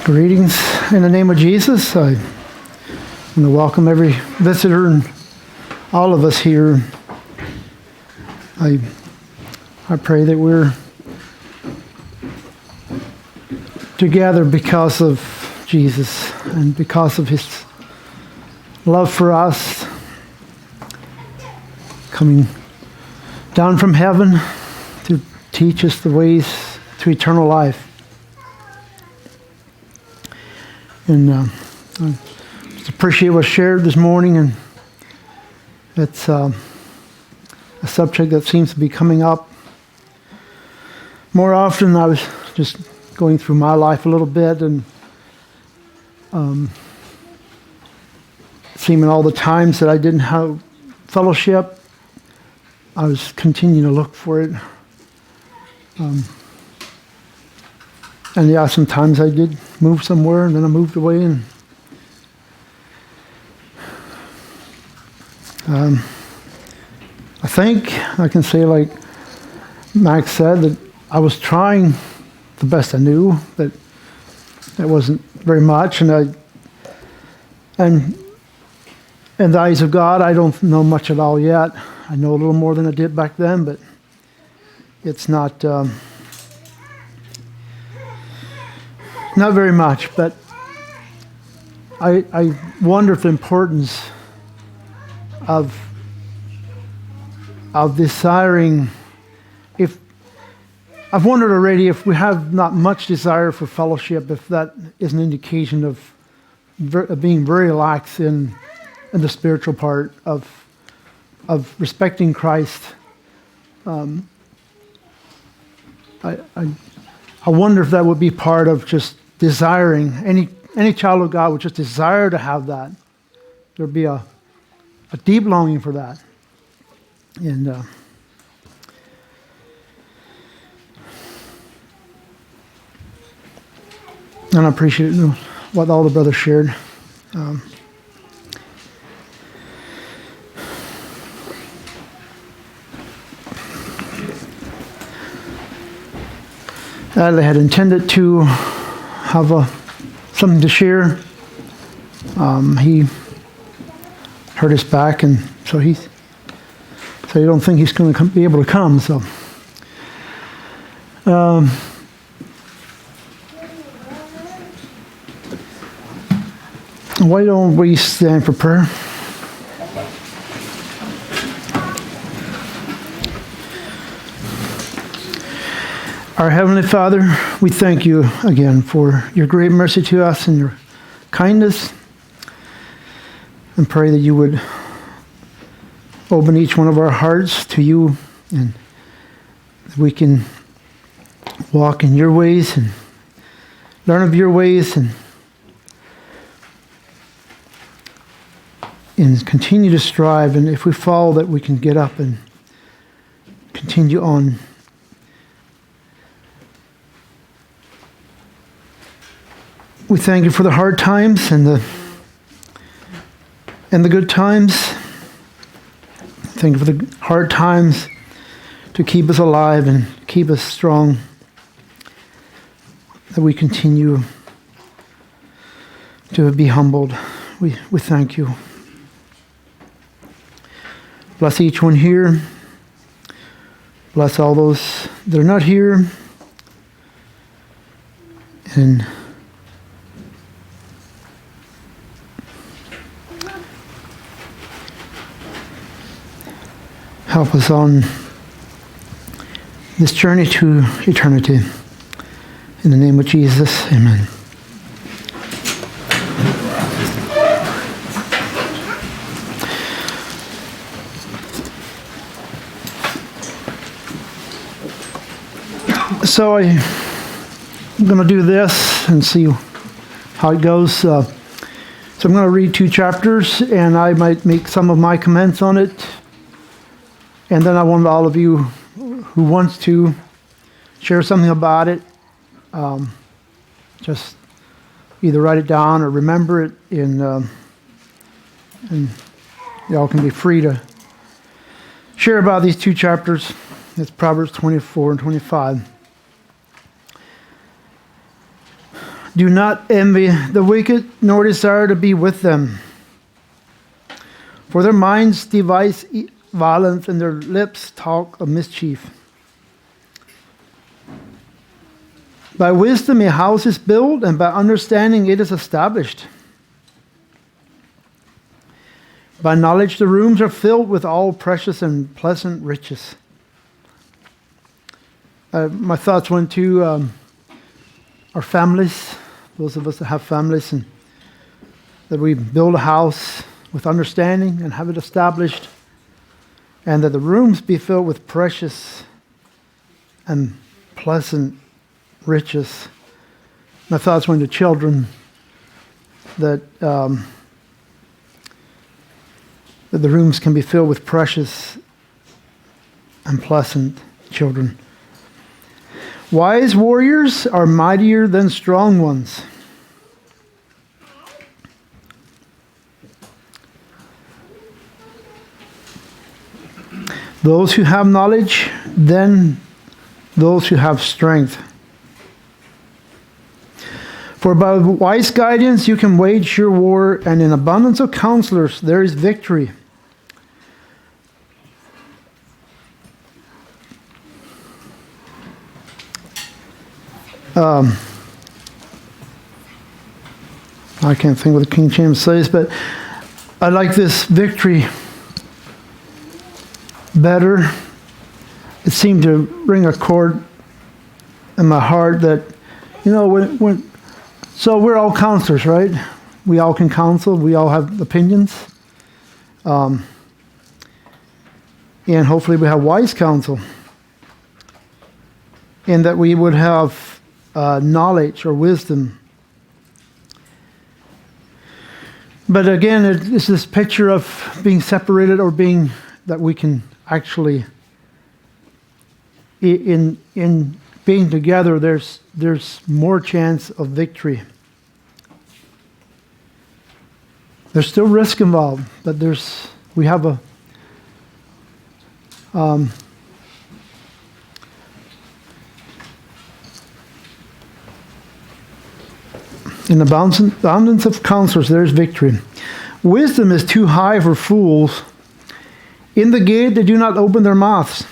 Greetings in the name of Jesus. I want to welcome every visitor and all of us here. I pray that we're together because of Jesus and because of His love for us, coming down from heaven to teach us the ways to eternal life. And I just appreciate what's shared this morning, and it's a subject that seems to be coming up more often. I was just going through my life a little bit, and seeming all the times that I didn't have fellowship, I was continuing to look for it. And yeah, sometimes I did move somewhere, and then I moved away. And I think I can say, like Max said, that I was trying the best I knew. That wasn't very much, and in the eyes of God, I don't know much at all yet. I know a little more than I did back then, but it's not. Not very much, but I wonder if the importance of desiring, if I've wondered already if we have not much desire for fellowship, if that is an indication of being very lax in the spiritual part of respecting Christ. I wonder if that would be part of just desiring. Any child of God would just desire to have that. There'd be a deep longing for that. And I appreciate what all the brothers shared. I had intended to have something to share. He hurt his back, and so you don't think he's going to be able to come. So, why don't we stand for prayer? Our Heavenly Father, we thank you again for your great mercy to us and your kindness, and pray that you would open each one of our hearts to you, and that we can walk in your ways and learn of your ways, and continue to strive, and if we fall, that we can get up and continue on. We thank you for the hard times and the good times. Thank you for the hard times to keep us alive and keep us strong, that we continue to be humbled. We thank you. Bless each one here. Bless all those that are not here. And help us on this journey to eternity. In the name of Jesus, amen. So I'm going to do this and see how it goes. So I'm going to read 2 chapters, and I might make some of my comments on it. And then I want all of you who wants to share something about it, just either write it down or remember it, and y'all can be free to share about these 2 chapters. It's Proverbs 24 and 25. Do not envy the wicked, nor desire to be with them. For their minds devise violence, and their lips talk of mischief. By wisdom a house is built, and by understanding it is established. By knowledge the rooms are filled with all precious and pleasant riches. My thoughts went to our families, those of us that have families, and that we build a house with understanding and have it established, and that the rooms be filled with precious and pleasant riches. My thoughts went to children, that the rooms can be filled with precious and pleasant children. Wise warriors are mightier than strong ones. Those who have knowledge, then those who have strength. For by wise guidance you can wage your war, and in abundance of counselors there is victory. I can't think what the King James says, but I like this victory better. It seemed to ring a chord in my heart that, so we're all counselors, right? We all can counsel. We all have opinions. And hopefully we have wise counsel. And that we would have knowledge or wisdom. But again, it's this picture of being separated, or being that we can actually, in being together, there's more chance of victory. There's still risk involved, but we have a in the abundance of counselors, there is victory. Wisdom is too high for fools. In the gate they do not open their mouths.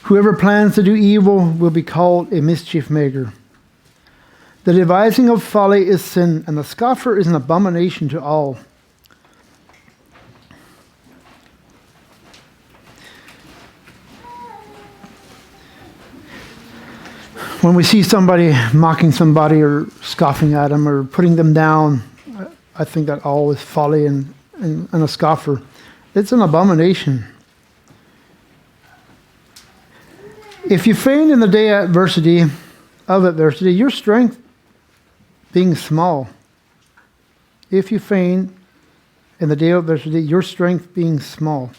Whoever plans to do evil will be called a mischief maker. The devising of folly is sin, and the scoffer is an abomination to all. When we see somebody mocking somebody or scoffing at them or putting them down, I think that all is folly and a scoffer. It's an abomination. If you faint in the day of adversity, your strength being small. If you faint in the day of adversity, your strength being small.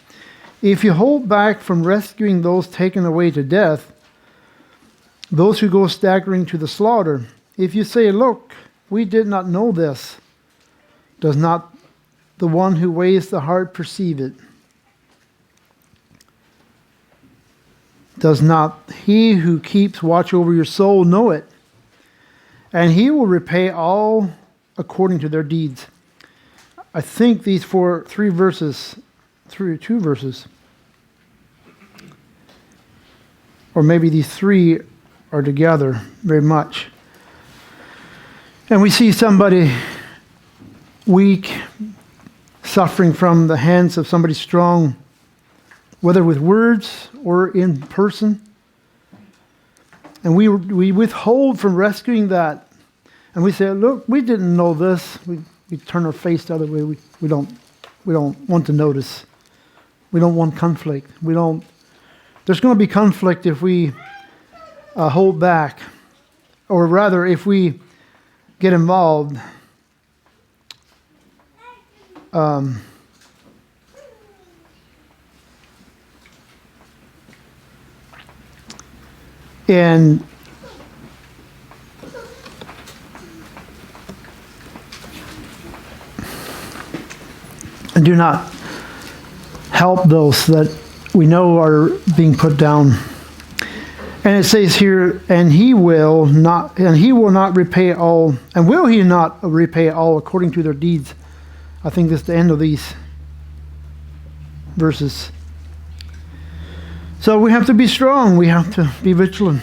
If you hold back from rescuing those taken away to death, those who go staggering to the slaughter, if you say, look, we did not know this, does not the one who weighs the heart perceive it? Does not he who keeps watch over your soul know it? And he will repay all according to their deeds. I think these two verses, or maybe these three are together very much. And we see somebody weak, suffering from the hands of somebody strong, whether with words or in person. And we withhold from rescuing that. And we say, look, we didn't know this. We turn our face the other way. We don't want to notice. We don't want conflict. There's going to be conflict if we hold back. Or rather, if we get involved. And do not help those that we know are being put down. And it says here, and he will not repay all, and will he not repay all according to their deeds? I think that's the end of these verses. So we have to be strong. We have to be vigilant.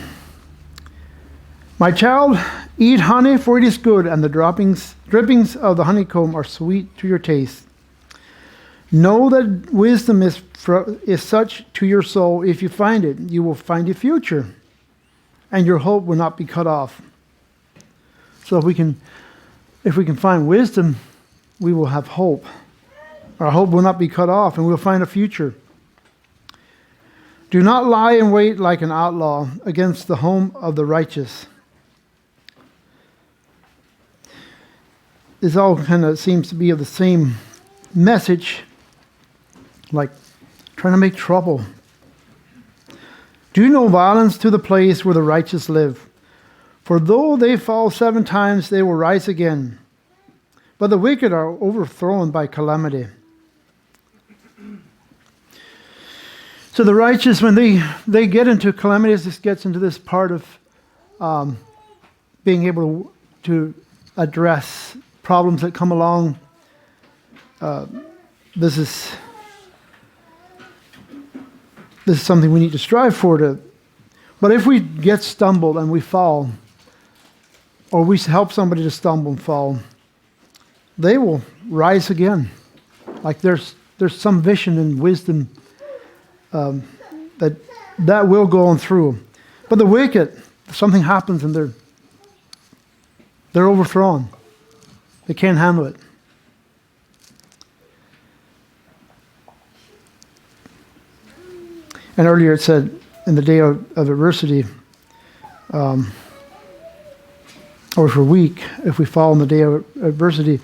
My child, eat honey, for it is good, and the drippings of the honeycomb are sweet to your taste. Know that wisdom is such to your soul. If you find it, you will find a future, and your hope will not be cut off. So if we can find wisdom, we will have hope. Our hope will not be cut off, and we'll find a future. Do not lie in wait like an outlaw against the home of the righteous. This all kind of seems to be of the same message, like trying to make trouble. Do no violence to the place where the righteous live, for though they fall 7 times, they will rise again. But the wicked are overthrown by calamity. So the righteous, when they get into calamities, this gets into this part of being able to address problems that come along. This is something we need to strive for. But if we get stumbled and we fall, or we help somebody to stumble and fall, they will rise again. Like there's some vision and wisdom that will go on through. But the wicked, something happens and they're overthrown. They can't handle it. And earlier it said, in the day of adversity, or if we're weak, if we fall in the day of adversity.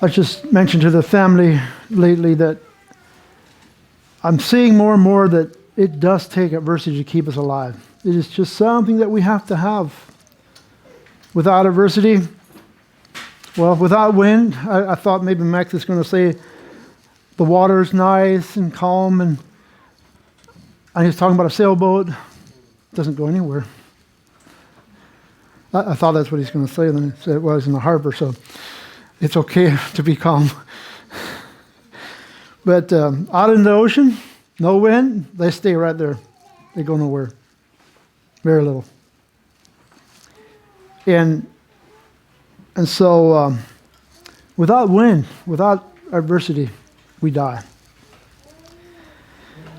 I just mentioned to the family lately that I'm seeing more and more that it does take adversity to keep us alive. It is just something that we have to have. Without adversity, well, without wind, I thought maybe Max is going to say the water is nice and calm, and he's talking about a sailboat. It doesn't go anywhere. I thought that's what he's going to say. Then he said, well, it's in the harbor, so it's okay to be calm. But out in the ocean, no wind, they stay right there. They go nowhere. Very little. And so without wind, without adversity, we die.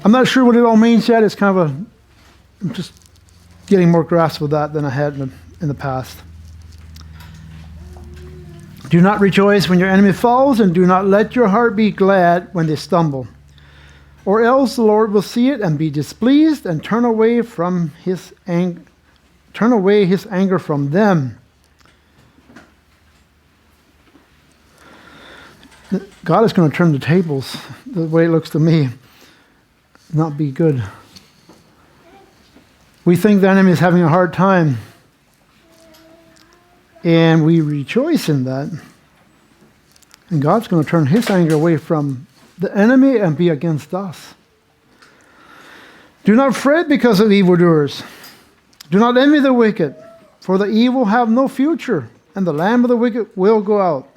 I'm not sure what it all means yet. It's kind of I'm just getting more grasp of that than I had in the past. Do not rejoice when your enemy falls, and do not let your heart be glad when they stumble. Or else the Lord will see it and be displeased and turn away his anger from them. God is going to turn the tables, the way it looks to me, not be good. We think the enemy is having a hard time, and we rejoice in that. And God's going to turn his anger away from the enemy and be against us. Do not fret because of evildoers. Do not envy the wicked, for the evil have no future, and the lamb of the wicked will go out.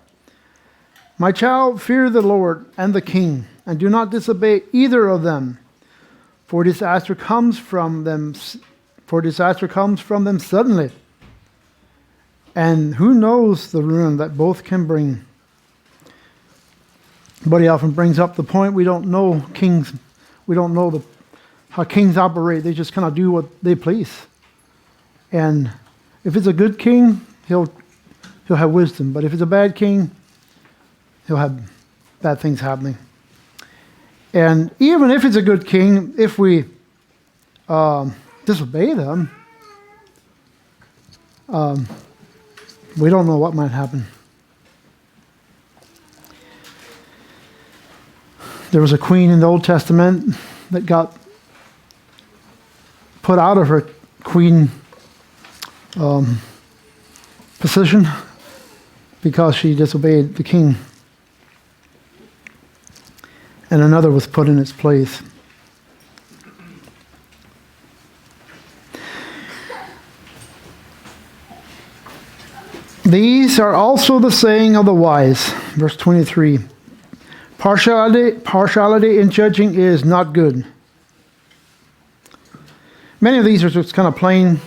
My child, fear the Lord and the king, and do not disobey either of them, for disaster comes from them suddenly. And who knows the ruin that both can bring? But he often brings up the point, we don't know kings. We don't know how kings operate. They just kind of do what they please. And if it's a good king, he'll have wisdom. But if it's a bad king, he'll have bad things happening. And even if it's a good king, if we disobey them, we don't know what might happen. There was a queen in the Old Testament that got put out of her queen position because she disobeyed the king. And another was put in its place. These are also the saying of the wise. Verse 23. Partiality in judging is not good. Many of these are just kind of plain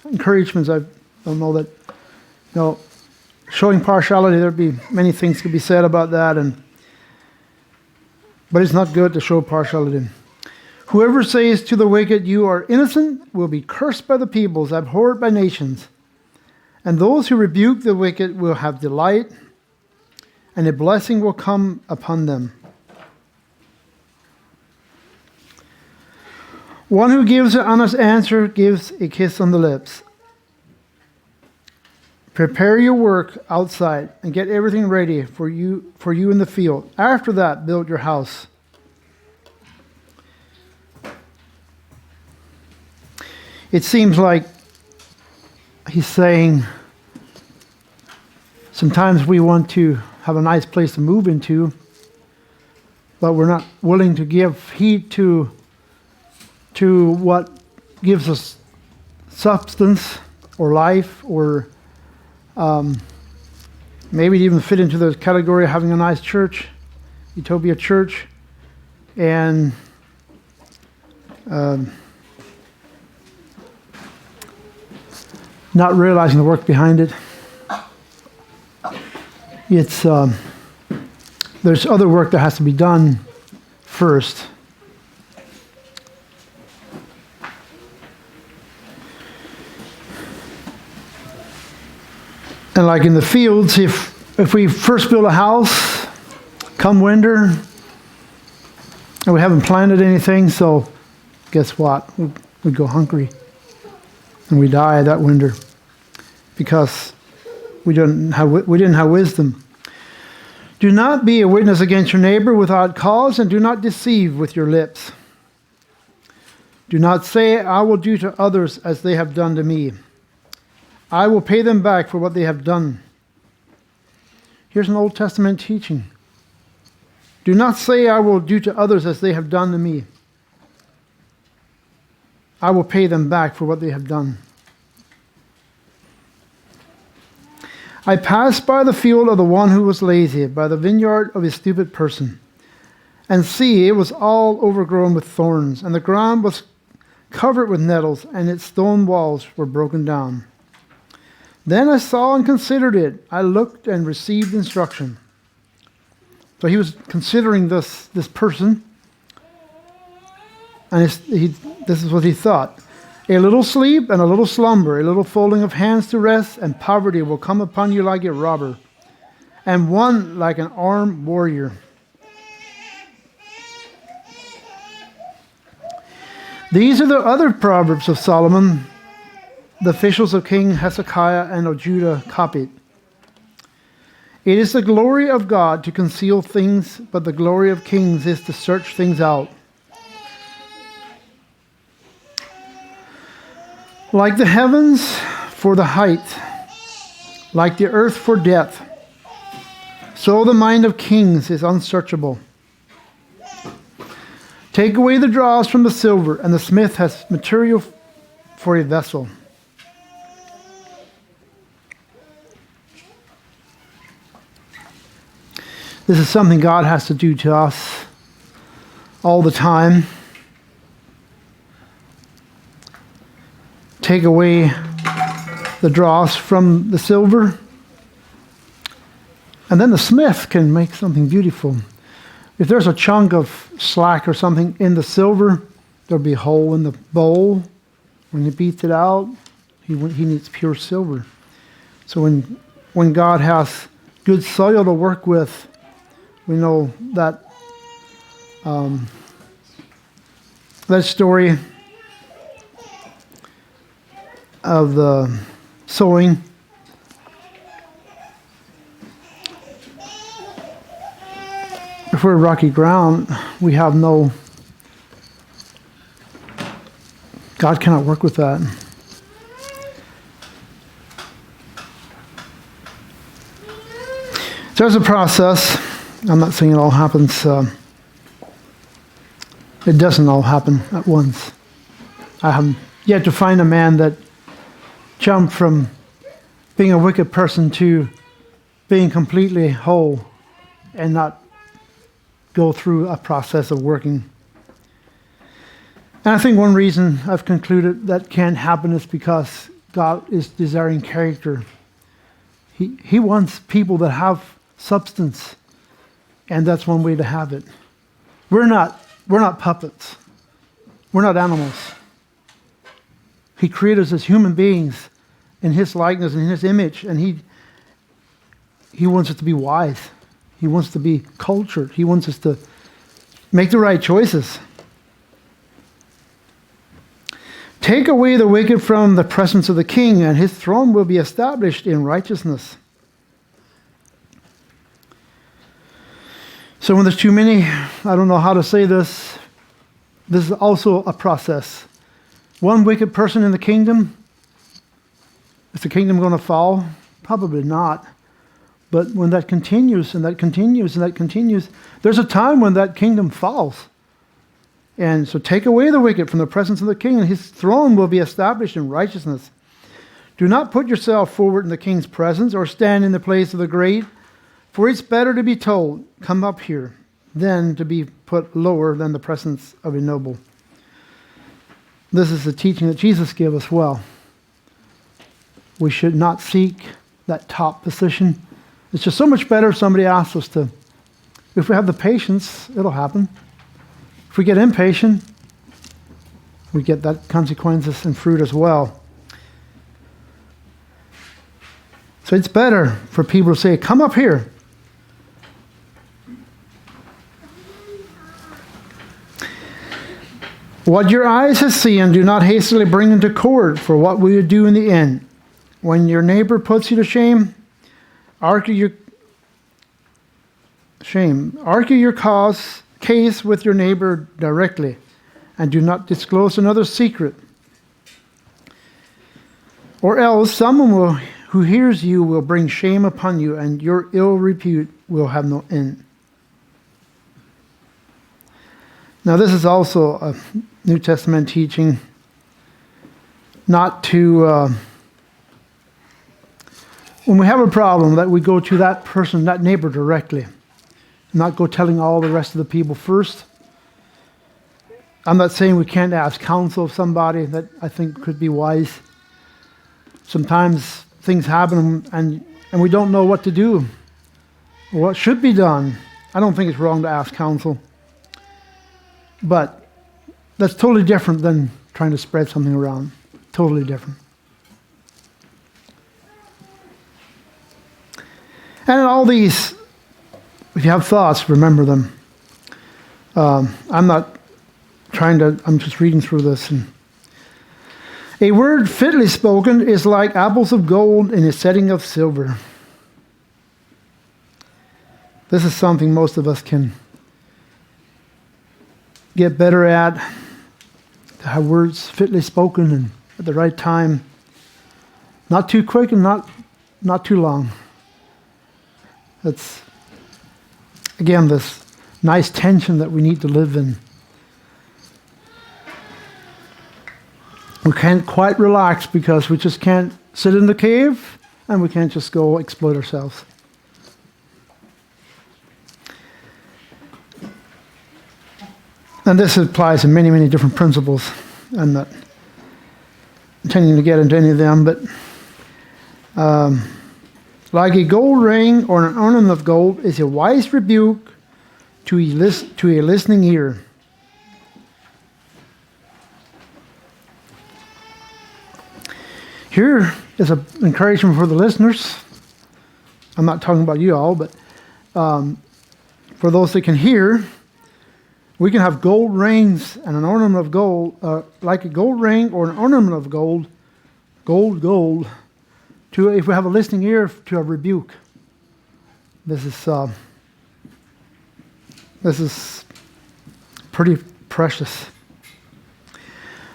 encouragements. I don't know that, showing partiality, there'd be many things could be said about that, but it's not good to show partiality. Whoever says to the wicked, "You are innocent," will be cursed by the peoples, abhorred by nations. And those who rebuke the wicked will have delight, and a blessing will come upon them. One who gives an honest answer gives a kiss on the lips. Prepare your work outside and get everything ready for you in the field. After that, build your house. It seems like he's saying sometimes we want to have a nice place to move into, but we're not willing to give heed to what gives us substance or life, or maybe even fit into the category of having a nice church, Utopia Church, and not realizing the work behind it. It's there's other work that has to be done first. And like in the fields, if we first build a house, come winter, and we haven't planted anything, so guess what? We go hungry, and we die that winter because we didn't have wisdom. Do not be a witness against your neighbor without cause, and do not deceive with your lips. Do not say, "I will do to others as they have done to me. I will pay them back for what they have done." Here's an Old Testament teaching. Do not say, "I will do to others as they have done to me. I will pay them back for what they have done." I passed by the field of the one who was lazy, by the vineyard of a stupid person. And see, it was all overgrown with thorns, and the ground was covered with nettles, and its stone walls were broken down. Then I saw and considered it. I looked and received instruction. So he was considering this person, and this is what he thought. A little sleep and a little slumber, a little folding of hands to rest, and poverty will come upon you like a robber, and one like an armed warrior. These are the other Proverbs of Solomon, the officials of King Hezekiah and of Judah copied. It is the glory of God to conceal things, but the glory of kings is to search things out. Like the heavens for the height, like the earth for depth, so the mind of kings is unsearchable. Take away the dross from the silver, and the smith has material for a vessel. This is something God has to do to us all the time. Take away the dross from the silver, and then the smith can make something beautiful. If there's a chunk of slack or something in the silver, there'll be a hole in the bowl. When he beats it out, he needs pure silver. So when God has good soil to work with, we know that that story of the sowing. If we're rocky ground, we have no, God cannot work with that. So there's a process. I'm not saying it all happens. It doesn't all happen at once. I have yet to find a man that jumped from being a wicked person to being completely whole and not go through a process of working. And I think one reason I've concluded that can't happen is because God is desiring character. He wants people that have substance, and that's one way to have it. We're not puppets. We're not animals. He created us as human beings in His likeness and in His image, and He wants us to be wise. He wants to be cultured. He wants us to make the right choices. Take away the wicked from the presence of the king, and his throne will be established in righteousness. So when there's too many, I don't know how to say this, this is also a process. One wicked person in the kingdom, is the kingdom going to fall? Probably not. But when that continues and that continues and that continues, there's a time when that kingdom falls. And so take away the wicked from the presence of the king, and his throne will be established in righteousness. Do not put yourself forward in the king's presence or stand in the place of the great, for it's better to be told, come up here, than to be put lower than the presence of a noble. This is the teaching that Jesus gave us well. We should not seek that top position. It's just so much better if somebody asks us to. If we have the patience, it'll happen. If we get impatient, we get that consequences and fruit as well. So it's better for people to say, come up here. What your eyes have seen, do not hastily bring into court, for what will you do in the end? When your neighbor puts you to shame, argue your case with your neighbor directly, and do not disclose another's secret. Or else someone who hears you will bring shame upon you, and your ill repute will have no end. Now this is also a New Testament teaching, not to, when we have a problem, that we go to that person, that neighbor directly. Not go telling all the rest of the people first. I'm not saying we can't ask counsel of somebody that I think could be wise. Sometimes things happen and we don't know what to do or what should be done. I don't think it's wrong to ask counsel. But that's totally different than trying to spread something around. Totally different. And in all these, if you have thoughts, remember them. I'm just reading through this. And a word fitly spoken is like apples of gold in a setting of silver. This is something most of us can get better at, to have words fitly spoken and at the right time. Not too quick and not too long. That's, again, this nice tension that we need to live in. We can't quite relax because we just can't sit in the cave and we can't just go exploit ourselves. And this applies to many, many different principles. I'm not intending to get into any of them, but like a gold ring or an ornament of gold is a wise rebuke to a listening ear. Here is an encouragement for the listeners. I'm not talking about you all, but for those that can hear, we can have gold rings and an ornament of gold, like a gold ring or an ornament of gold, to, if we have a listening ear, to a rebuke. This is pretty precious.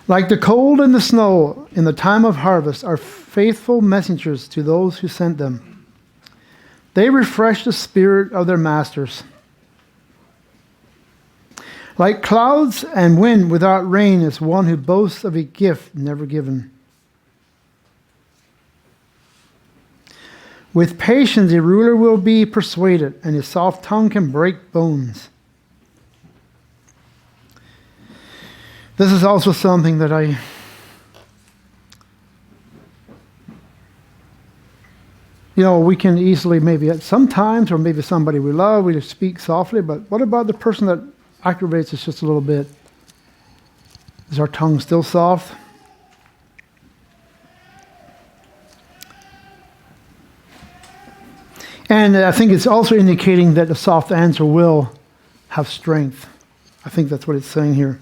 Like the cold and the snow in the time of harvest are faithful messengers to those who sent them. They refresh the spirit of their masters. Like clouds and wind without rain is one who boasts of a gift never given. With patience a ruler will be persuaded, and his soft tongue can break bones. This is also something that we can easily maybe at sometimes, or maybe somebody we love, we just speak softly, but what about the person that aggravates us just a little bit? Is our tongue still soft? And I think it's also indicating that a soft answer will have strength. I think that's what it's saying here.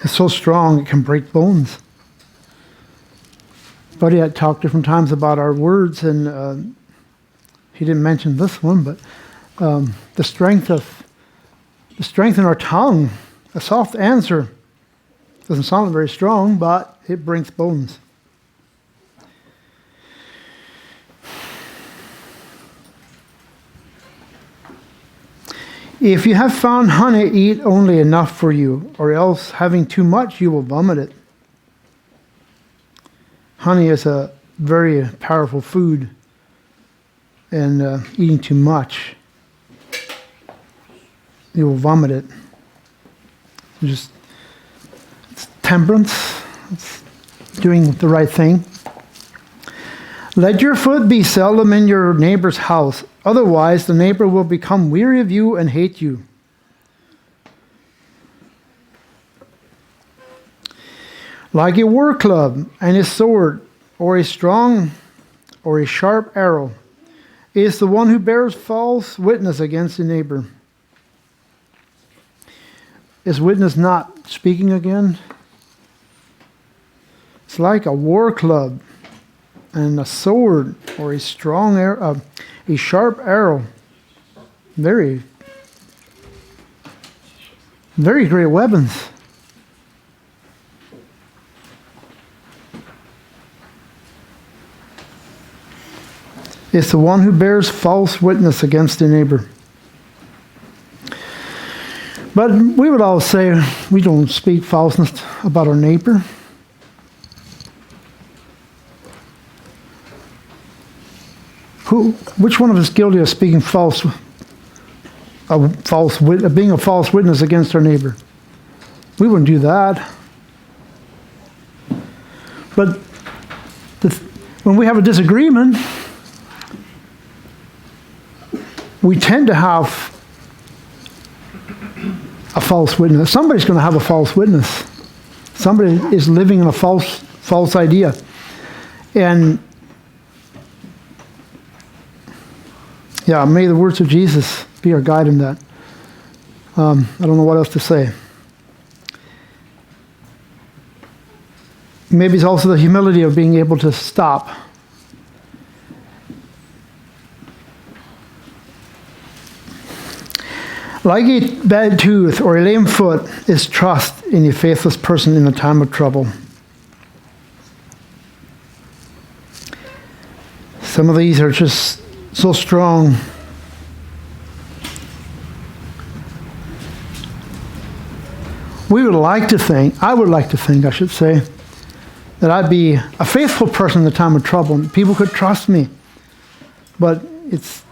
It's so strong it can break bones. Buddy had talked different times about our words, and he didn't mention this one, but the strength in our tongue. A soft answer doesn't sound very strong, but it breaks bones. If you have found honey, eat only enough for you, or else having too much, you will vomit it. Honey is a very powerful food, and eating too much, you will vomit it. It's temperance. It's doing the right thing. Let your foot be seldom in your neighbor's house. Otherwise, the neighbor will become weary of you and hate you. Like a war club and a sword, or a strong or a sharp arrow, is the one who bears false witness against the neighbor. Is witness not speaking again? It's like a war club and a sword or a strong arrow, a sharp arrow. Very, very great weapons. It's the one who bears false witness against the neighbor. But we would all say we don't speak falseness about our neighbor. Which one of us is guilty of speaking being a false witness against our neighbor? We wouldn't do that. But when we have a disagreement, we tend to have a false witness. Somebody's going to have a false witness. Somebody is living in a false idea. And yeah, may the words of Jesus be our guide in that. I don't know what else to say. Maybe it's also the humility of being able to stop. Like a bad tooth or a lame foot is trust in a faithless person in a time of trouble. Some of these are just so strong. I would like to think, I should say, that I'd be a faithful person in the time of trouble and people could trust me. But it's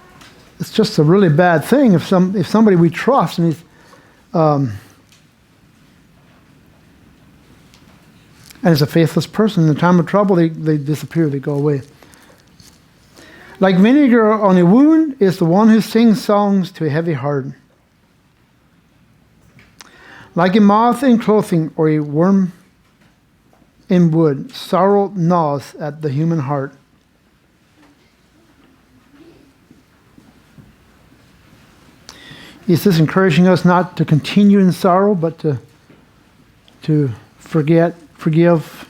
just a really bad thing if somebody we trust and is a faithless person in the time of trouble, they disappear, they go away. Like vinegar on a wound is the one who sings songs to a heavy heart. Like a moth in clothing or a worm in wood, sorrow gnaws at the human heart. Is this encouraging us not to continue in sorrow, but to forgive?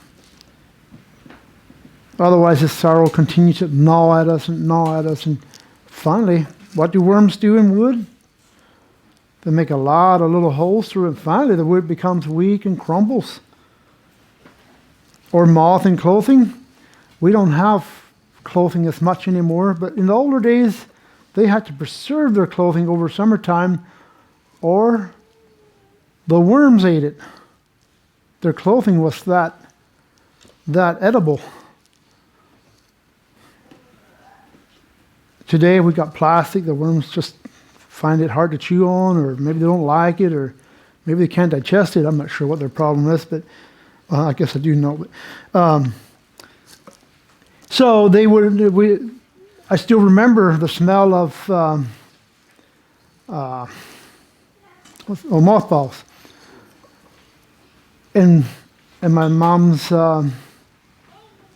Otherwise, this sorrow continues to gnaw at us, and finally, what do worms do in wood? They make a lot of little holes through it, and finally the wood becomes weak and crumbles. Or moth in clothing. We don't have clothing as much anymore, but in the older days, they had to preserve their clothing over summertime, or the worms ate it. Their clothing was that edible. today we got plastic. The worms just find it hard to chew on, or maybe they don't like it, or maybe they can't digest it. I'm not sure what their problem is, but I guess I do know. But, so they would. I still remember the smell of mothballs in my mom's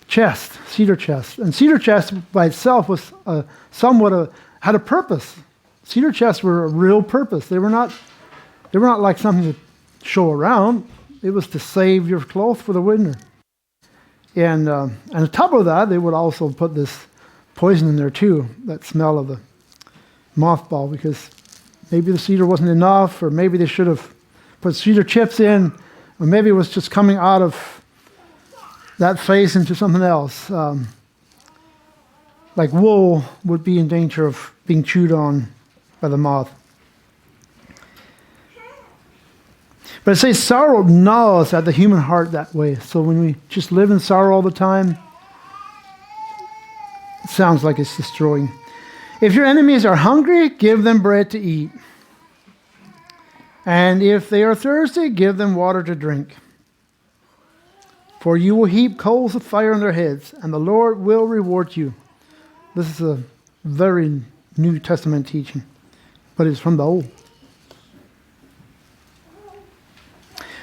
chest, cedar chest. And cedar chest by itself was had a purpose. Cedar chests were a real purpose. They were not like something to show around. It was to save your clothes for the winter. And on top of that, they would also put this poison in there too, that smell of the mothball, because maybe the cedar wasn't enough, or maybe they should have put cedar chips in, or maybe it was just coming out of that face into something else. Like wool would be in danger of being chewed on by the moth. But it says sorrow gnaws at the human heart that way. So when we just live in sorrow all the time, it sounds like it's destroying. If your enemies are hungry, give them bread to eat. And if they are thirsty, give them water to drink. For you will heap coals of fire on their heads, and the Lord will reward you. This is a very New Testament teaching, but it's from the Old.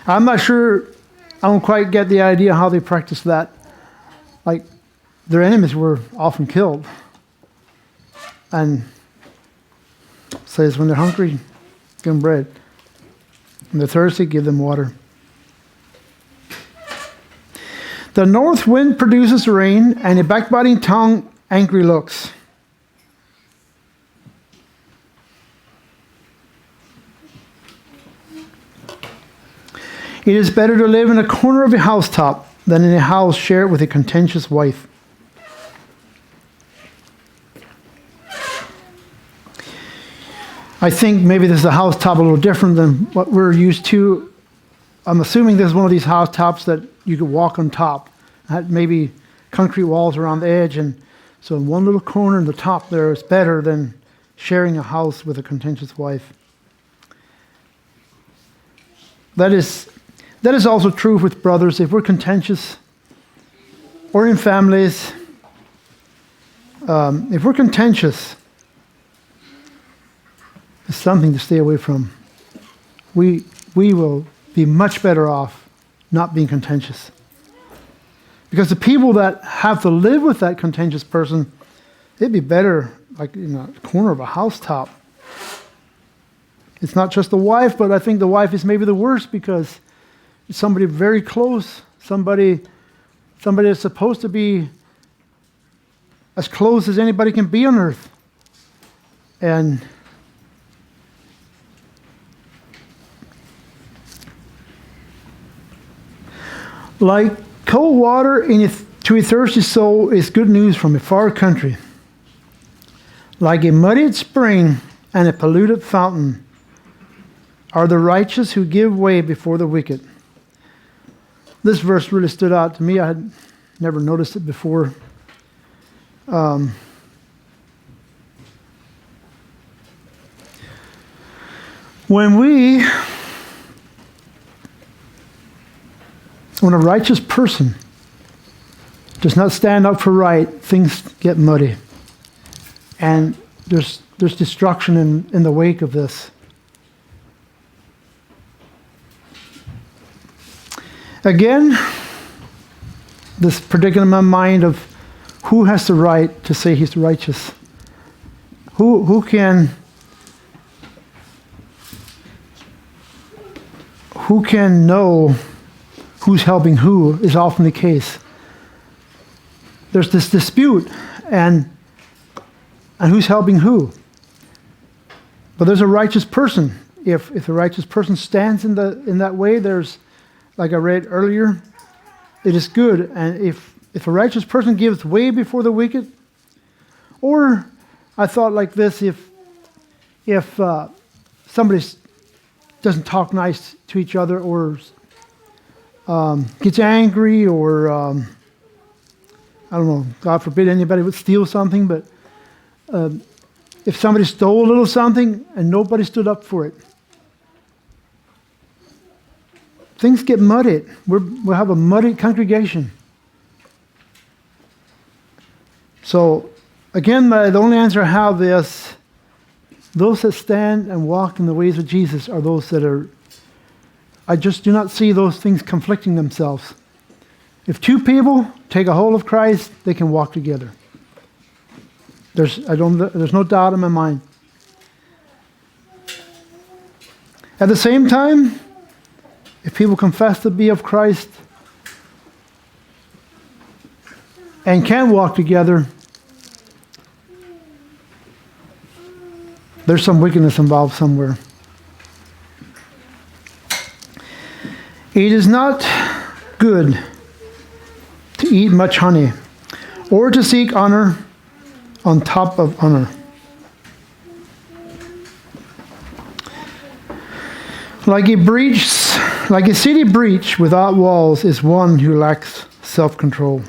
I'm not sure, I don't quite get the idea how they practice that. Like, their enemies were often killed. And it says when they're hungry, give them bread. When they're thirsty, give them water. The north wind produces rain, and a backbiting tongue, angry looks. It is better to live in a corner of a housetop than in a house shared with a contentious wife. I think maybe this is a housetop a little different than what we're used to. I'm assuming this is one of these housetops that you could walk on top. Had maybe concrete walls around the edge, and so in one little corner in the top there is better than sharing a house with a contentious wife. That is also true with brothers. If we're contentious, or in families, if we're contentious, it's something to stay away from. We will be much better off not being contentious. Because the people that have to live with that contentious person, it'd be better like in a corner of a housetop. It's not just the wife, but I think the wife is maybe the worst, because it's somebody very close, somebody that's supposed to be as close as anybody can be on earth. And like cold water to a thirsty soul is good news from a far country. Like a muddied spring and a polluted fountain are the righteous who give way before the wicked. This verse really stood out to me. I had never noticed it before. When a righteous person does not stand up for right, things get muddy. And there's destruction in the wake of this. Again, this predicament in my mind of who has the right to say he's righteous. Who can know who's helping who is often the case. There's this dispute and who's helping who. But there's a righteous person. If a righteous person stands in that way, there's, like I read earlier, it is good. And if a righteous person gives way before the wicked, or I thought like this, if somebody doesn't talk nice to each other, or gets angry, or I don't know, God forbid anybody would steal something, but if somebody stole a little something and nobody stood up for it. Things get muddied. We'll have a muddy congregation. So, again, the only answer I have is those that stand and walk in the ways of Jesus are those that are, I just do not see those things conflicting themselves. If two people take a hold of Christ, they can walk together. There's no doubt in my mind. At the same time, if people confess to be of Christ and can walk together, there's some wickedness involved somewhere. It is not good to eat much honey or to seek honor on top of honor. Like a city breach without walls is one who lacks self-control.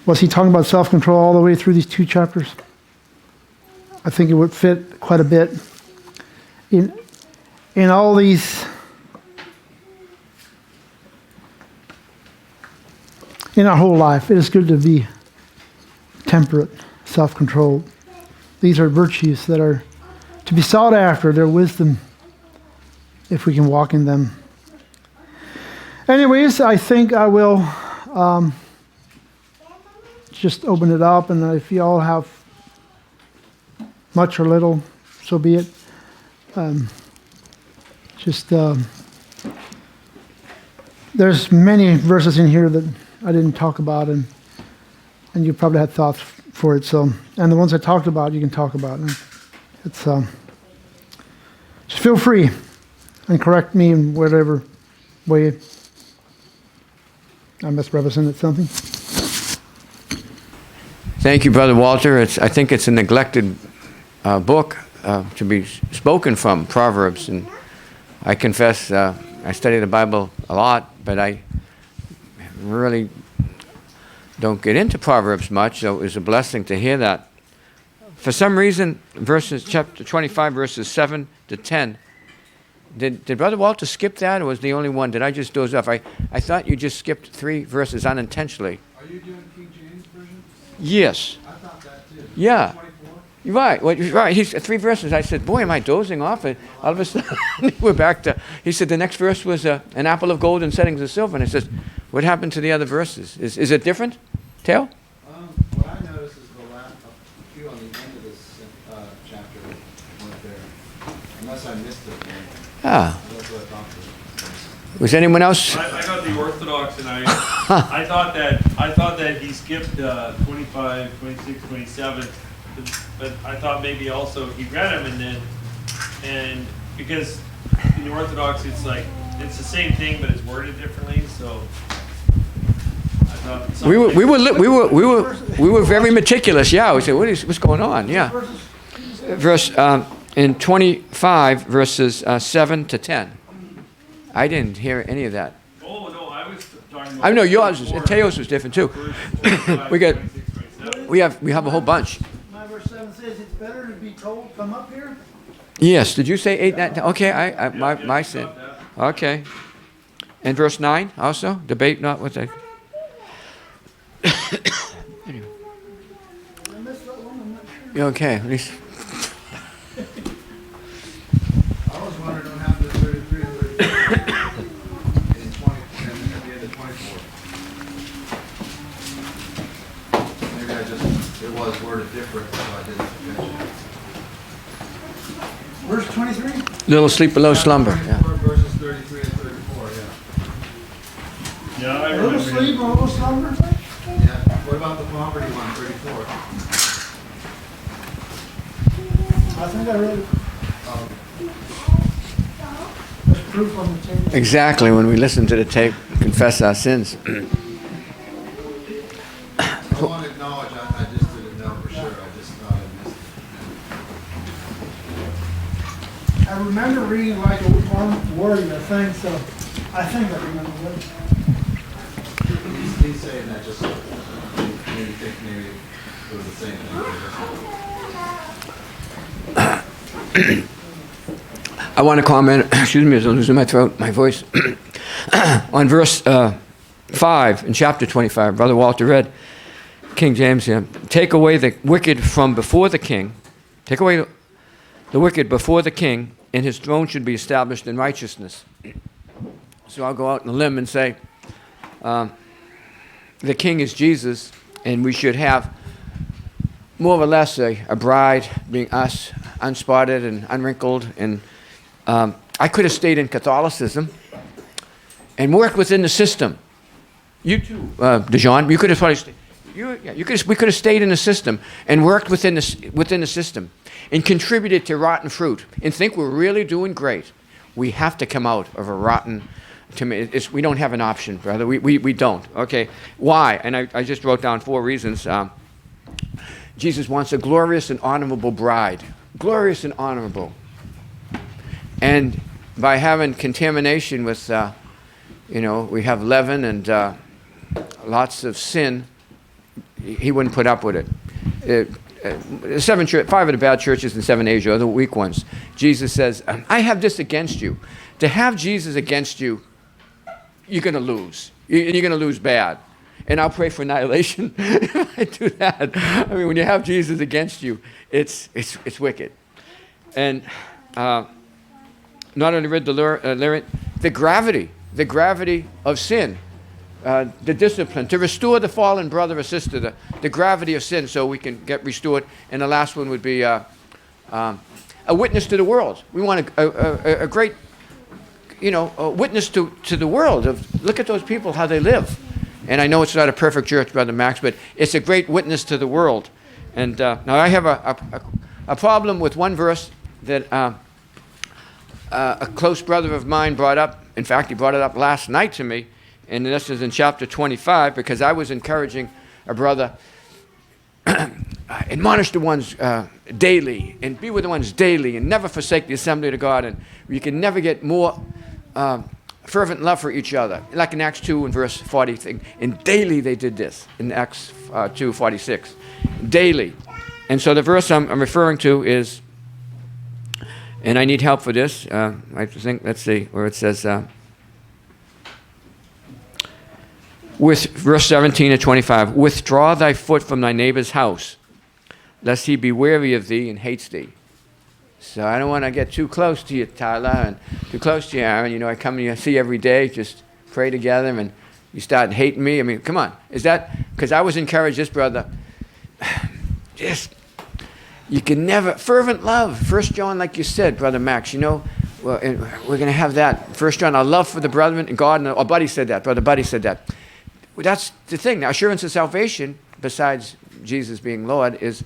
Was he talking about self-control all the way through these 2 chapters? I think it would fit quite a bit in all these. In our whole life, it is good to be temperate, self-controlled. These are virtues that are to be sought after. Their wisdom, if we can walk in them. Anyways, I think I will just open it up, and if you all have much or little, so be it. There's many verses in here that I didn't talk about, and you probably had thoughts for it. So, and the ones I talked about, you can talk about. And it's just feel free and correct me in whatever way I misrepresented something. Thank you, Brother Walter. I think it's a neglected book to be spoken from, Proverbs. And I confess, I study the Bible a lot, but I really don't get into Proverbs much, so it was a blessing to hear that. For some reason, chapter 25, verses 7 to 10, did Brother Walter skip that, or was the only one? Did I just doze off? I thought you just skipped 3 verses unintentionally. Are you doing King James Version? Yes. I thought that too. Yeah. 24? Right. Well, right. He's 3 verses. I said, boy, am I dozing off? And all of a sudden, we're back to, he said the next verse was an apple of gold and settings of silver. And I said, what happened to the other verses? Is it different, Tail? What I noticed is the last few on the end of this chapter weren't there. Unless I missed it. Ah. That's what I thought. Was anyone else? I got the Orthodox, and I thought that he skipped 25, 26, 27, but I thought maybe also he read them and because in the Orthodox it's like it's the same thing but it's worded differently, so I thought we were very meticulous. Yeah, we said what's going on? Yeah, verse in 25 verses 7 to 10. I didn't hear any of that. Oh no, I was talking about. I know yours was, and Teos was different too. we have a whole bunch. My verse 7 says it's better to be told, come up here. Yes. Did you say 8, 9, 10? Okay. My sin. Okay. And verse 9 also debate not with the. Okay. At least. I was wondering what happened to 33 and 34 in 20 and at the end of 24. Maybe it was worded different, so I didn't mention it. Verse 23? Little sleep below slumber. Yeah. Verses 33 and 34, yeah. Yeah, I A little remember. sleep, a little slumber? Yeah. What about the poverty one, 34? I think I read it. There's proof on the table. Exactly. When we listen to the tape, confess our sins. I want to acknowledge, I just didn't know for sure. I just thought I missed it. I remember reading like one word, I think, so I think I remember it. He's saying that just maybe think maybe Or the same thing? I want to comment, excuse me, I'm losing my throat, my voice, on verse 5 in chapter 25. Brother Walter read King James here. Take away the wicked from before the king. Take away the wicked before the king, and his throne should be established in righteousness. So I'll go out on a limb and say, the king is Jesus, and we should have more or less a bride being us, unspotted and unwrinkled. And I could have stayed in Catholicism and worked within the system. You too, DeJohn, you could have probably stayed. We could have stayed in the system and worked within the system and contributed to rotten fruit and think we're really doing great. We have to come out of a rotten. To me, we don't have an option, brother. We don't. Okay, why? And I just wrote down 4 reasons. Jesus wants a glorious and honorable bride. Glorious and honorable. And by having contamination with, we have leaven and lots of sin, he wouldn't put up with it. 5 of the bad churches in 7 Asia are the weak ones. Jesus says, I have this against you. To have Jesus against you, you're going to lose. You're going to lose bad. And I'll pray for annihilation if I do that. I mean, when you have Jesus against you, it's wicked. And not only read the lyric, the gravity of sin, the discipline, to restore the fallen brother or sister, the gravity of sin so we can get restored. And the last one would be a witness to the world. We want a great, a witness to the world. Look at those people, how they live. And I know it's not a perfect church, Brother Max, but it's a great witness to the world. And now I have a problem with one verse that a close brother of mine brought up. In fact, he brought it up last night to me. And this is in chapter 25, because I was encouraging a brother, admonish the ones daily, and be with the ones daily, and never forsake the assembly of God. And you can never get more fervent love for each other. Like in Acts 2 and verse 40, and daily they did this, in Acts 2:46. Daily. And so the verse I'm referring to is, and I need help for this, I think, let's see, where it says, with verse 17 to 25, withdraw thy foot from thy neighbor's house, lest he be weary of thee and hates thee. So I don't want to get too close to you, Tyler, and too close to you, Aaron. I come and you see every day, just pray together, and you start hating me. I mean, come on. Is that, because I was encouraged, this brother, just, you can never, fervent love. 1 John, like you said, Brother Max, well, and we're going to have that. 1 John, our love for the brethren and God, and our buddy said that, Brother Buddy said that. Well, that's the thing. Now, assurance of salvation, besides Jesus being Lord, is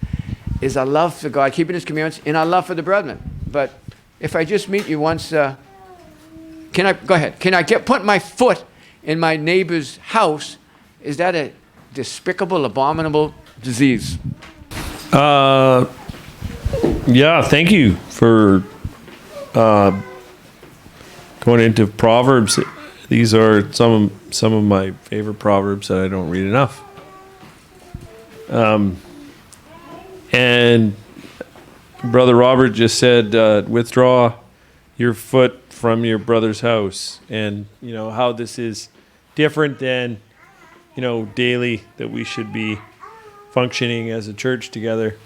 our love for God, keeping His commandments, and our love for the brethren. But if I just meet you once, go ahead. Can I put my foot in my neighbor's house? Is that a despicable, abominable disease? Yeah, thank you for going into Proverbs. These are some of my favorite Proverbs that I don't read enough. And Brother Robert just said, withdraw your foot from your brother's house. And, how this is different than, daily, that we should be functioning as a church together.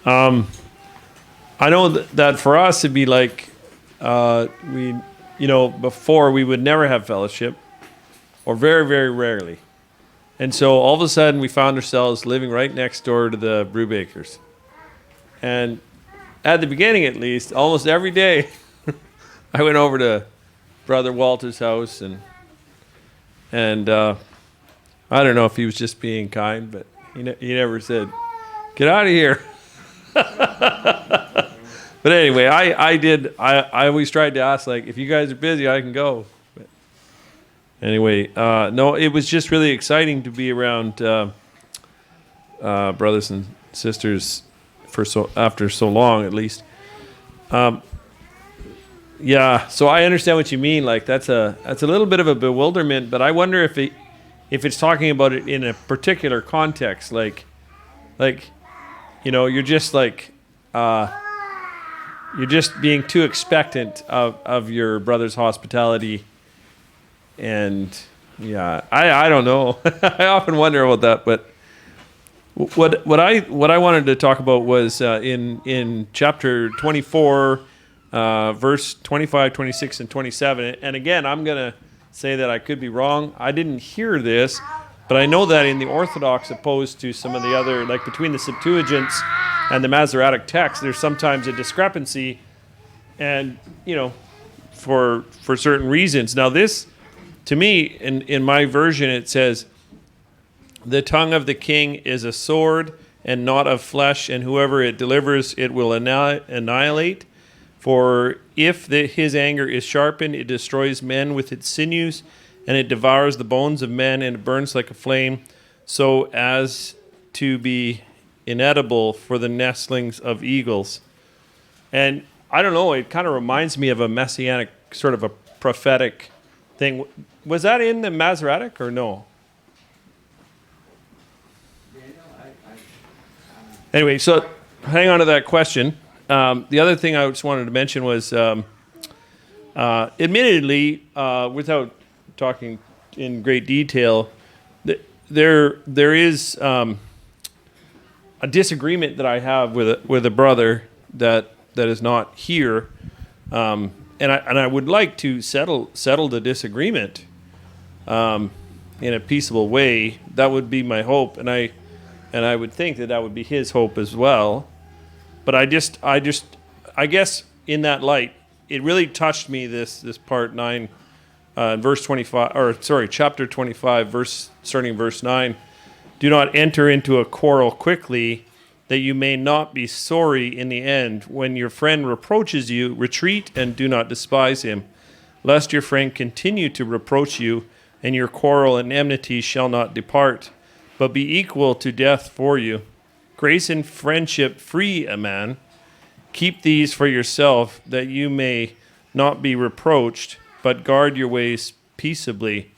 I know that for us it'd be like, before we would never have fellowship, or very, very rarely. And so all of a sudden we found ourselves living right next door to the Brewbakers. And at the beginning, at least, almost every day, I went over to Brother Walter's house, and I don't know if he was just being kind, but he never said, "Get out of here." But anyway, I always tried to ask, like, if you guys are busy, I can go. But anyway, no, it was just really exciting to be around brothers and sisters after so long, at least. Yeah, so I understand what you mean. Like, that's a little bit of a bewilderment, but I wonder if it's talking about it in a particular context, like Like, you're just like, you're just being too expectant of your brother's hospitality. And yeah, I don't know. I often wonder about that, but what I wanted to talk about was in chapter 24, verse 25, 26, and 27. And again, I'm going to say that I could be wrong. I didn't hear this, but I know that in the Orthodox, opposed to some of the other, like between the Septuagints and the Masoretic text, there's sometimes a discrepancy, and for certain reasons. Now this, to me, in my version, it says, "The tongue of the king is a sword and not of flesh, and whoever it delivers, it will annihilate. For if his anger is sharpened, it destroys men with its sinews, and it devours the bones of men, and it burns like a flame, so as to be inedible for the nestlings of eagles." And I don't know, it kind of reminds me of a messianic, sort of a prophetic thing. Was that in the Masoretic or no? Anyway, so hang on to that question. The other thing I just wanted to mention was, admittedly, without talking in great detail, there is a disagreement that I have with a brother that is not here, and I would like to settle the disagreement in a peaceable way. That would be my hope, and I would think that would be his hope as well. But I guess in that light, it really touched me, this part 9, verse 25, or sorry, chapter 25, starting verse 9. "Do not enter into a quarrel quickly, that you may not be sorry in the end. When your friend reproaches you, retreat and do not despise him, lest your friend continue to reproach you, and your quarrel and enmity shall not depart, but be equal to death for you. Grace and friendship free a man. Keep these for yourself, that you may not be reproached, but guard your ways peaceably."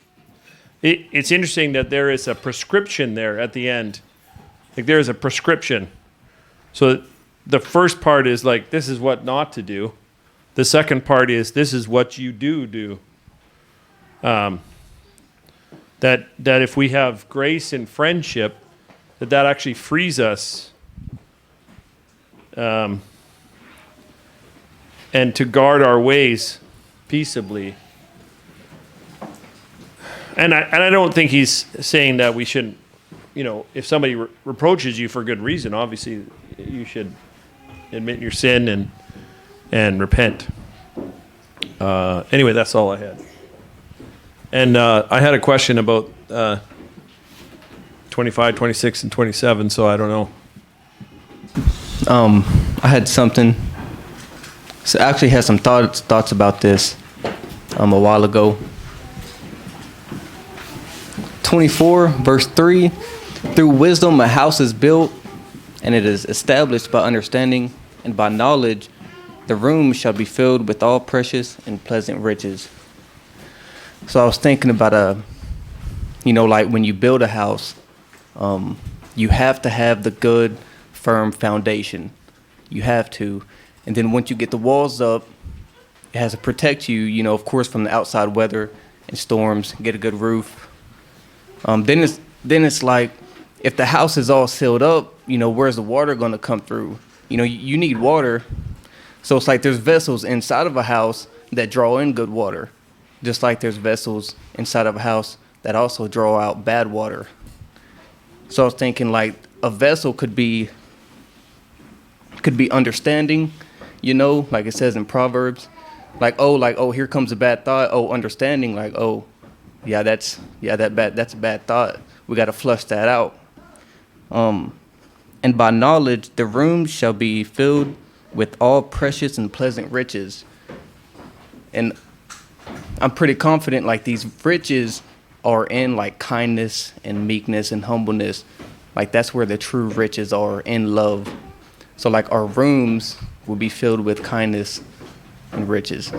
It's interesting that there is a prescription there at the end. Like, there is a prescription. So the first part is like, this is what not to do. The second part is, this is what you do. That if we have grace and friendship, that actually frees us, and to guard our ways peaceably. And I don't think he's saying that we shouldn't, if somebody reproaches you for good reason, obviously you should admit your sin and repent. Anyway, that's all I had. And I had a question about 25, 26, and 27, so I don't know. I had something. So I actually had some thoughts about this a while ago. 24, verse 3, "Through wisdom a house is built, and it is established by understanding, and by knowledge the room shall be filled with all precious and pleasant riches." So I was thinking about like when you build a house, you have to have the good, firm foundation. You have to. And then once you get the walls up, it has to protect you, of course, from the outside weather and storms, get a good roof. Then it's like, if the house is all sealed up, where's the water going to come through? You need water. So it's like there's vessels inside of a house that draw in good water, just like there's vessels inside of a house that also draw out bad water. So I was thinking, like, a vessel could be understanding, like it says in Proverbs, like, here comes a bad thought. Oh, understanding, like, oh, yeah, that's a bad thought. We got to flush that out. "And by knowledge, the room shall be filled with all precious and pleasant riches." And I'm pretty confident, like, these riches are in, like, kindness and meekness and humbleness. Like, that's where the true riches are, in love. So, like, our rooms will be filled with kindness and riches.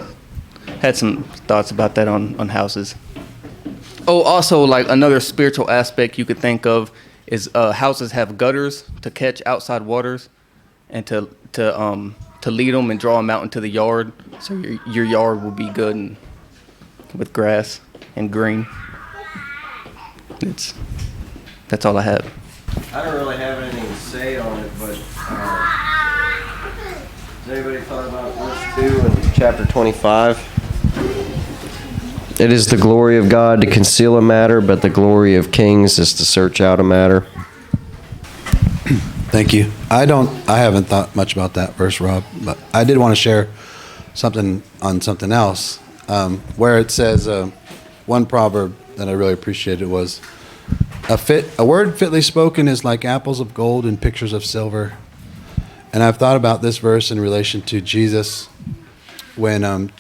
Had some thoughts about that on houses. Oh, also, like, another spiritual aspect you could think of is houses have gutters to catch outside waters and to lead them and draw them out into the yard, so your yard will be good and with grass and green. That's all I have. I don't really have anything to say on it, but has anybody thought about verse 2 in chapter 25? It is the glory of God to conceal a matter, but the glory of kings is to search out a matter. Thank you. I haven't thought much about that verse, Rob, but I did want to share something on something else, where it says, one proverb that I really appreciated was, a word fitly spoken is like apples of gold and pictures of silver. And I've thought about this verse in relation to Jesus when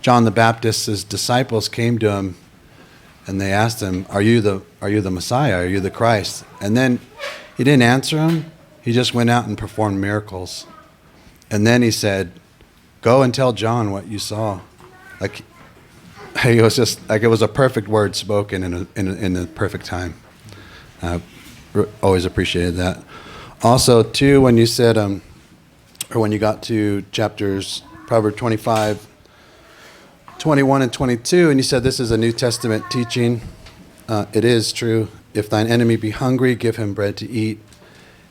John the Baptist's disciples came to him and they asked him, Are you the Messiah? Are you the Christ? And then he didn't answer them. He just went out and performed miracles. And then he said, Go and tell John what you saw. Like, it was just like it was a perfect word spoken in a perfect time. I always appreciated that. Also, too, when you said, or when you got to chapters, Proverbs 25, 21 and 22, and you said this is a New Testament teaching. It is true. If thine enemy be hungry, give him bread to eat.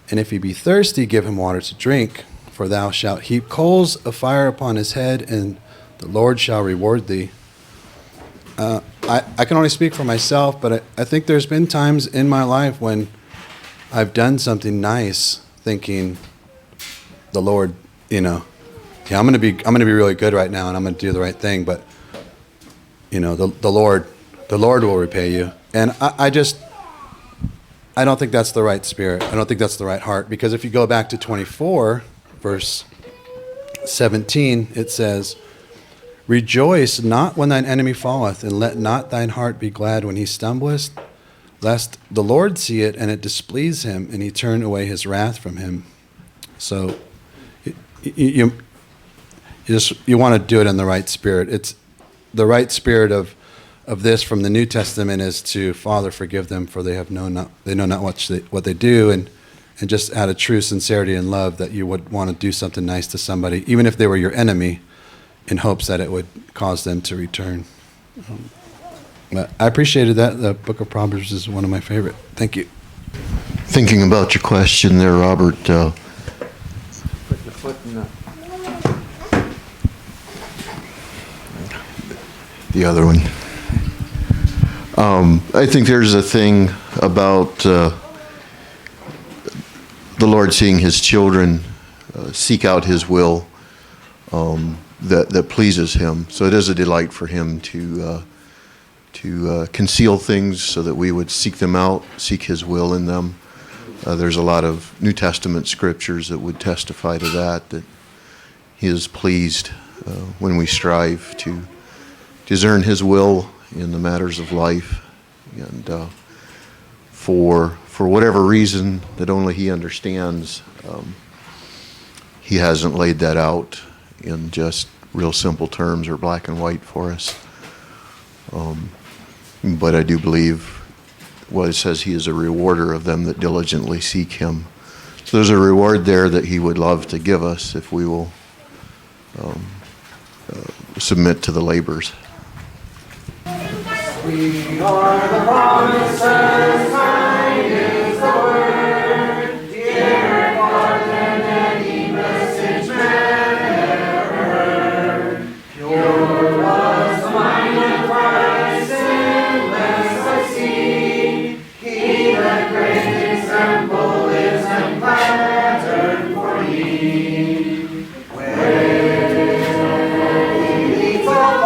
And if he be thirsty, give him water to drink. For thou shalt heap coals of fire upon his head, and the Lord shall reward thee. I can only speak for myself, but I think there's been times in my life when I've done something nice, thinking the Lord, I'm gonna be really good right now, and I'm gonna do the right thing. But the Lord will repay you. And I don't think that's the right spirit. I don't think that's the right heart. Because if you go back to 24, verse 17, it says, Rejoice not when thine enemy falleth, and let not thine heart be glad when he stumblest, lest the Lord see it and it displease him, and he turn away his wrath from him. So you want to do it in the right spirit. It's the right spirit of this from the New Testament is to, Father, forgive them, for they know not what they do, and just out of true sincerity and love that you would want to do something nice to somebody, even if they were your enemy, in hopes that it would cause them to return. But I appreciated that. The book of Proverbs is one of my favorite. Thank you. Thinking about your question there, Robert, Put the foot in the other one. I think there's a thing about the Lord seeing his children seek out his will that pleases him. So it is a delight for him to conceal things so that we would seek them out, seek his will in them. There's a lot of New Testament scriptures that would testify to that he is pleased when we strive to discern his will in the matters of life. And for whatever reason that only he understands, he hasn't laid that out in just real simple terms or black and white for us. But I do believe what it says, he is a rewarder of them that diligently seek him. So there's a reward there that he would love to give us if we will submit to the labors. We are the promises, kind is the word, dearer far than any message man ever heard. Pure was the mind of Christ, sinless I see. He that great example is and pattern for me. Where he leads all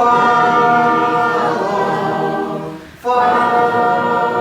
follow.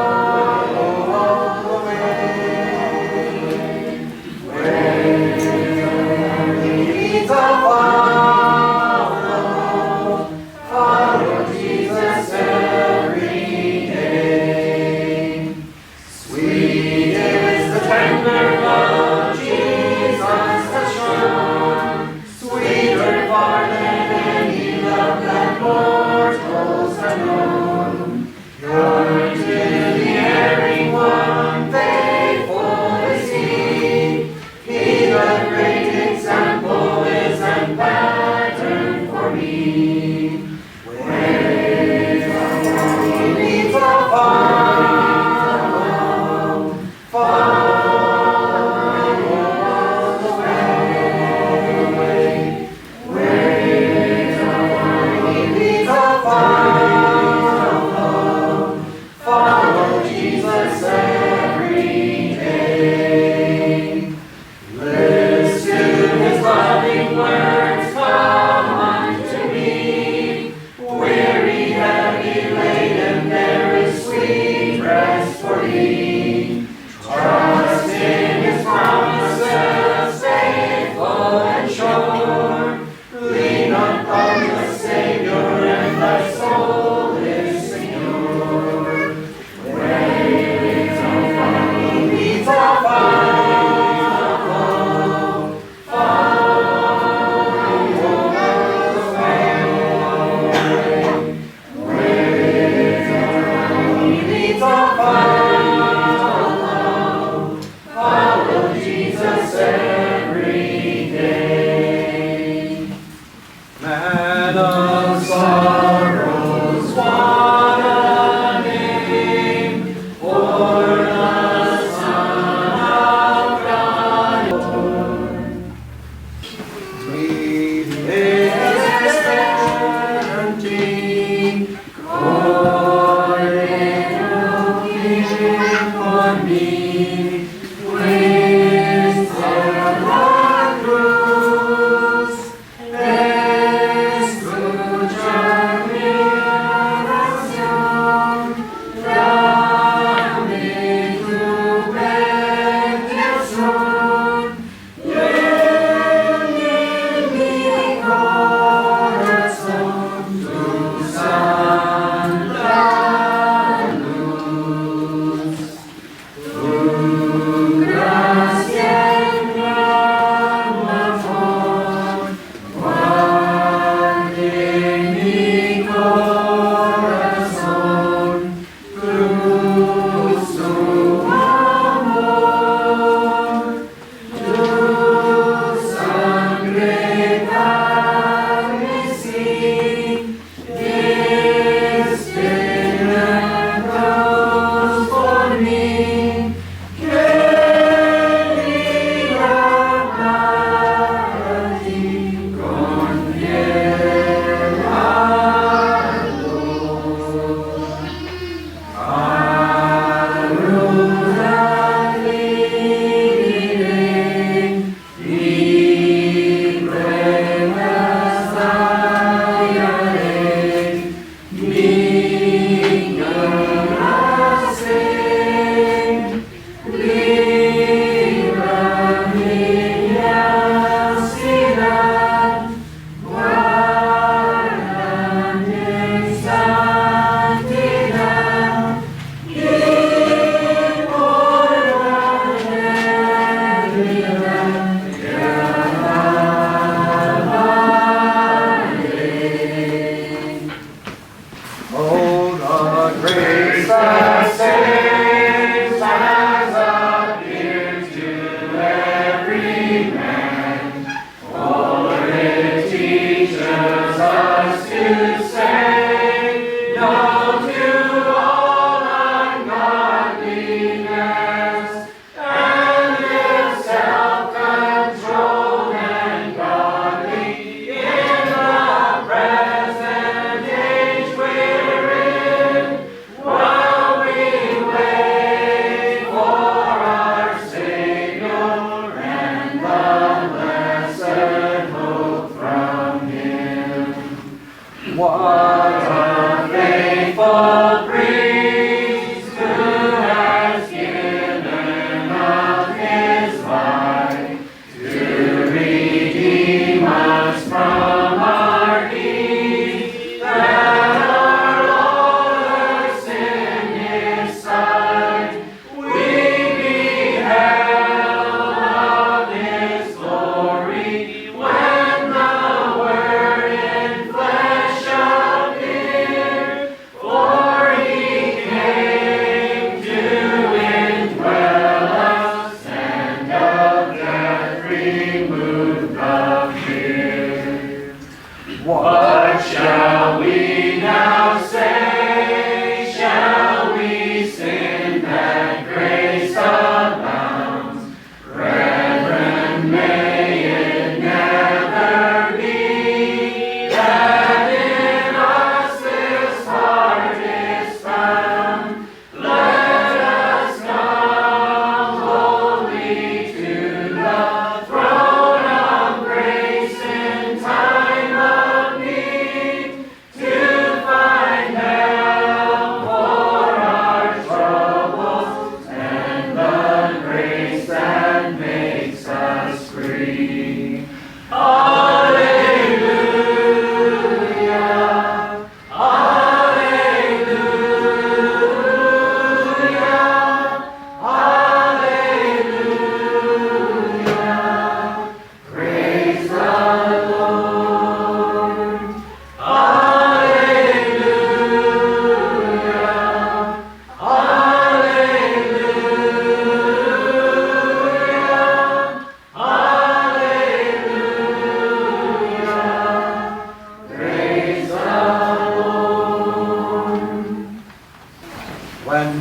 Follow Jesus every day. Man of sorrows, what a name for the Son of God. Sweet is empty,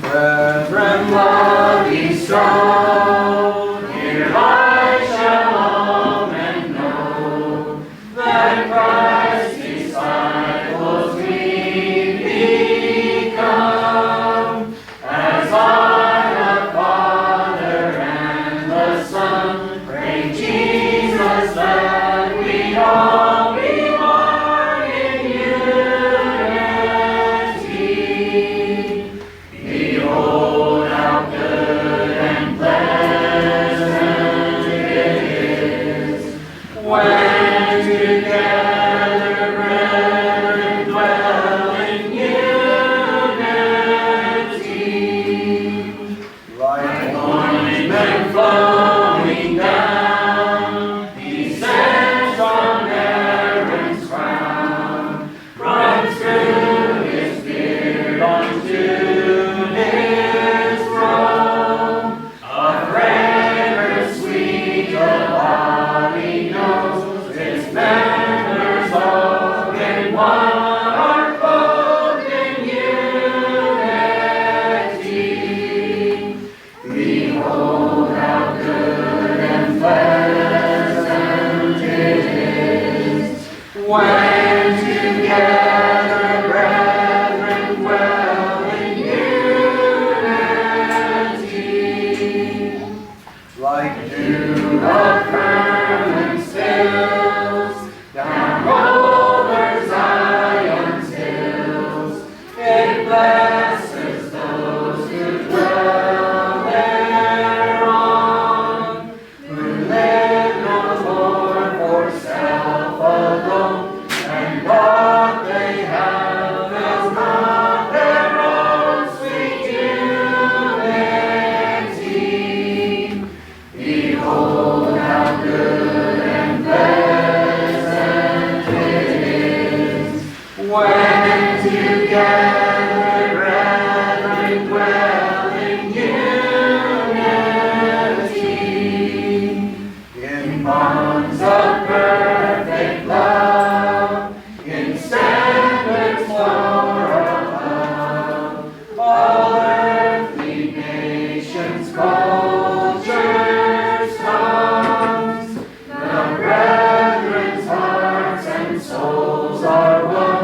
Brethren, love ye strong. Here I shall all men know that Christ's disciples we become, as are the Father and the Son. Pray Jesus that we all be one in unity. Behold how good and pleasant it is when together brethren dwell in unity. Like ointment flowing down, descends from Aaron's crown, runs through his beard unto his throne. A fragrance sweet the body knows, its members all in one are clothed in unity. Behold how good and pleasant it is when together brethren dwell in unity. Like dew of Hermon stills down over Zion's hills, it blesses those who dwell thereon, who live no more for self alone, and what they have is not their own sweet unity. Behold how good and pleasant it is when together brethren dwell in unity. In bonds of perfect love, in standards more above, all earthly nations, cultures, tongues, the brethren's hearts and souls are one.